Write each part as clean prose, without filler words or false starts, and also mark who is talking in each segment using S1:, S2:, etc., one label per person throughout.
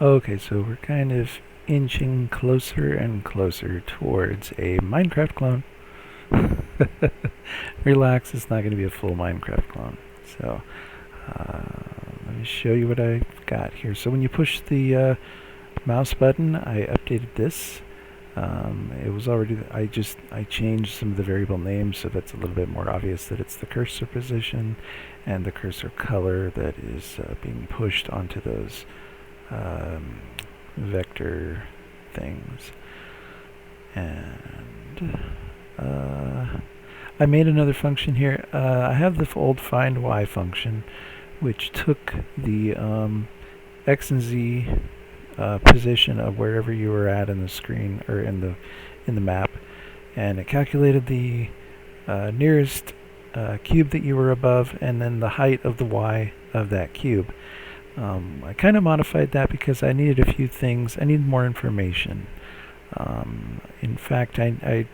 S1: Okay, so we're kind of inching closer and closer towards a Minecraft clone. Relax, it's not going to be a full Minecraft clone. So, let me show you what I've got here. So when you push the mouse button, I updated this. It was already, I changed some of the variable names so that's a little bit more obvious that it's the cursor position and the cursor color that is being pushed onto those vector things. And I made another function here. I have the old find y function, which took the x and z position of wherever you were at in the screen or in the map, and it calculated the nearest cube that you were above, and then the height of the y of that cube. I kind of modified that because I needed a few things. I needed more information. In fact, I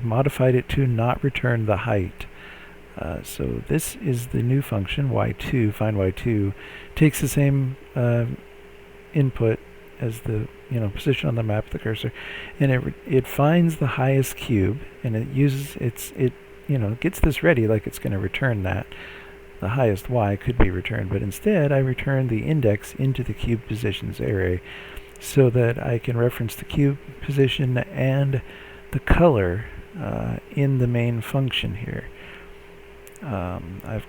S1: modified it to not return the height. So this is the new function, y2, find y2, takes the same input as the position on the map of the cursor, and it finds the highest cube, and it uses it gets this ready like it's going to return that. The highest y could be returned, but instead I return the index into the cube positions array so that I can reference the cube position and the color in the main function here.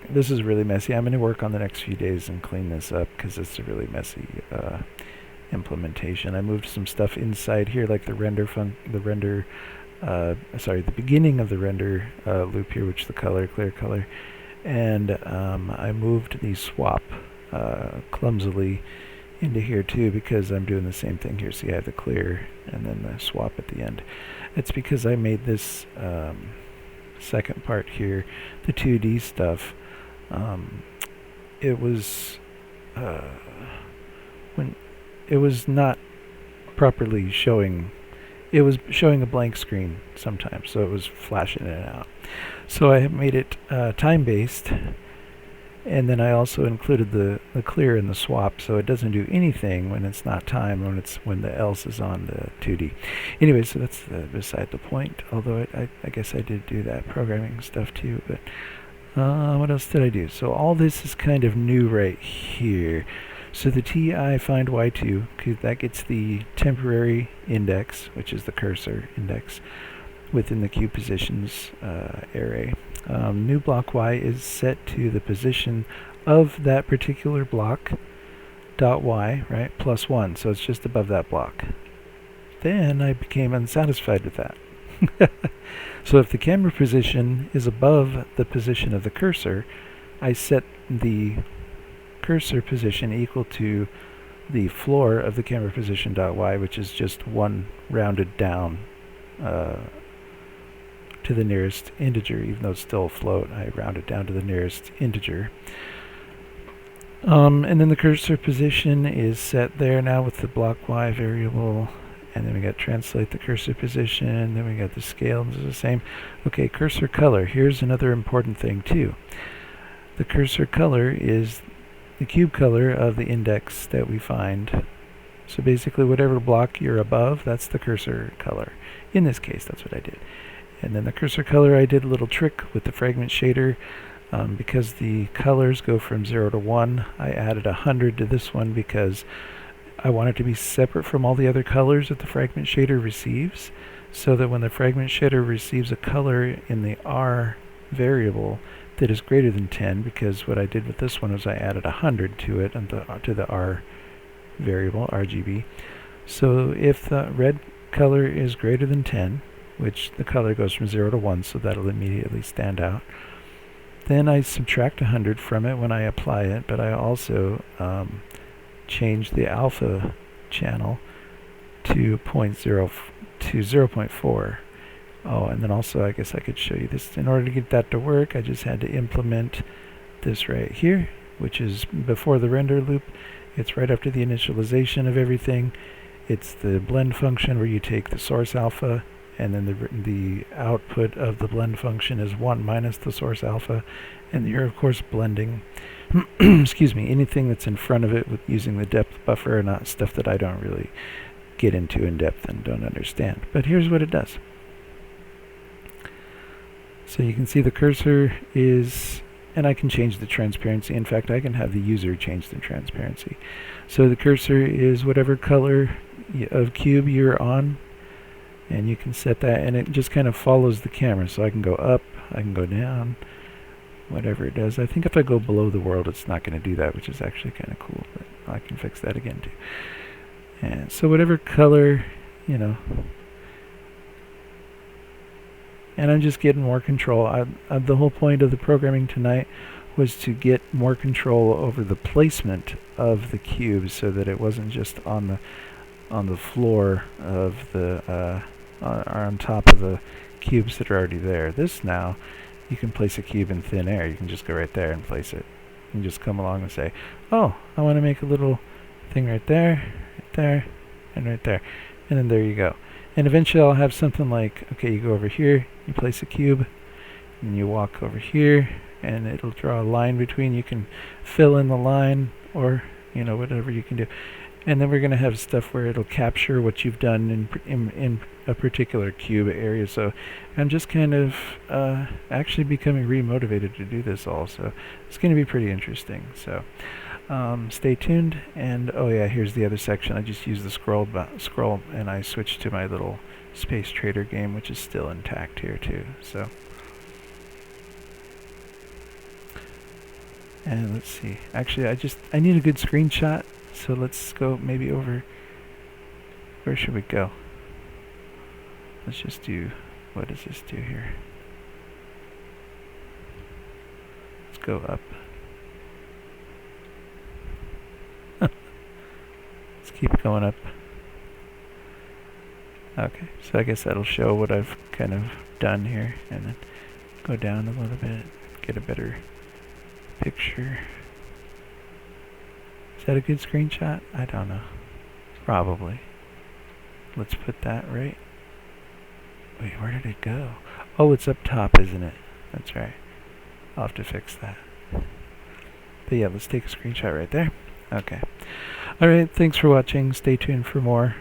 S1: This is really messy. I'm going to work on the next few days and clean this up because it's a really messy implementation. I moved some stuff inside here, like the beginning of the render loop here, which is the clear color, and I moved the swap clumsily into here too because I'm doing the same thing here. So you have the clear and then the swap at the end. It's because I made this second part here, the 2D stuff. It was when it was not properly showing. It was showing a blank screen sometimes, so it was flashing in and out. So I have made it time-based, and then I also included the clear in the swap, so it doesn't do anything when it's not time, when the else is on the 2D. Anyway, so that's beside the point. Although I guess I did do that programming stuff too. But what else did I do? So all this is kind of new right here. So the TI find y2, that gets the temporary index, which is the cursor index, within the cube positions array. New block y is set to the position of that particular block dot y, right, plus 1, so it's just above that block. Then I became unsatisfied with that. So if the camera position is above the position of the cursor, I set the cursor position equal to the floor of the camera position dot y, which is just one rounded down to the nearest integer. Even though it's still a float, I round it down to the nearest integer. And then the cursor position is set there now with the block y variable, and then we got translate the cursor position, then we got the scale, this is the same. Okay, cursor color, here's another important thing too. The cursor color is the cube color of the index that we find. So basically whatever block you're above, that's the cursor color. In this case, that's what I did. And then the cursor color, I did a little trick with the fragment shader. Because the colors go from 0 to 1, I added 100 to this one because I want it to be separate from all the other colors that the fragment shader receives, so that when the fragment shader receives a color in the R variable that is greater than 10, because what I did with this one was I added 100 to it, and to the R variable, RGB. So if the red color is greater than 10, which the color goes from 0 to 1, so that'll immediately stand out, then I subtract 100 from it when I apply it, but I also change the alpha channel to 0.4. Oh, and then also I guess I could show you this. In order to get that to work, I just had to implement this right here, which is before the render loop. It's right after the initialization of everything. It's the blend function where you take the source alpha, and then the output of the blend function is 1 minus the source alpha, and you're of course blending. excuse me, anything that's in front of it with using the depth buffer, not stuff that I don't really get into in depth and don't understand. But here's what it does. So you can see the cursor is, and I can change the transparency. In fact, I can have the user change the transparency. So the cursor is whatever color of cube you're on, and you can set that, and it just kind of follows the camera. So I can go up, I can go down, whatever it does. I think if I go below the world, it's not going to do that, which is actually kind of cool, but I can fix that again too. And so whatever color, you know, and I'm just getting more control. The whole point of the programming tonight was to get more control over the placement of the cubes, so that it wasn't just on the floor of the or on top of the cubes that are already there. This now, you can place a cube in thin air. You can just go right there and place it. You can just come along and say, oh, I want to make a little thing right there, and right there. And then there you go. And eventually I'll have something like, okay, you go over here, you place a cube, and you walk over here, and it'll draw a line between. You can fill in the line, or, you know, whatever you can do. And then we're going to have stuff where it'll capture what you've done in a particular cube area. So I'm just kind of actually becoming re-motivated to do this all. So it's going to be pretty interesting. So stay tuned. And oh yeah, here's the other section. I just used the scroll and I switched to my little Space Trader game, which is still intact here too. So, and let's see. Actually, I need a good screenshot. So let's go maybe over, where should we go? Let's just do, what does this do here? Let's go up. Let's keep going up. Okay, so I guess that'll show what I've kind of done here, and then go down a little bit, get a better picture. Is that a good screenshot? I don't know. Probably. Let's put that right. Wait, where did it go? Oh, it's up top, isn't it? That's right. I'll have to fix that. But yeah, let's take a screenshot right there. Okay. Alright, thanks for watching. Stay tuned for more.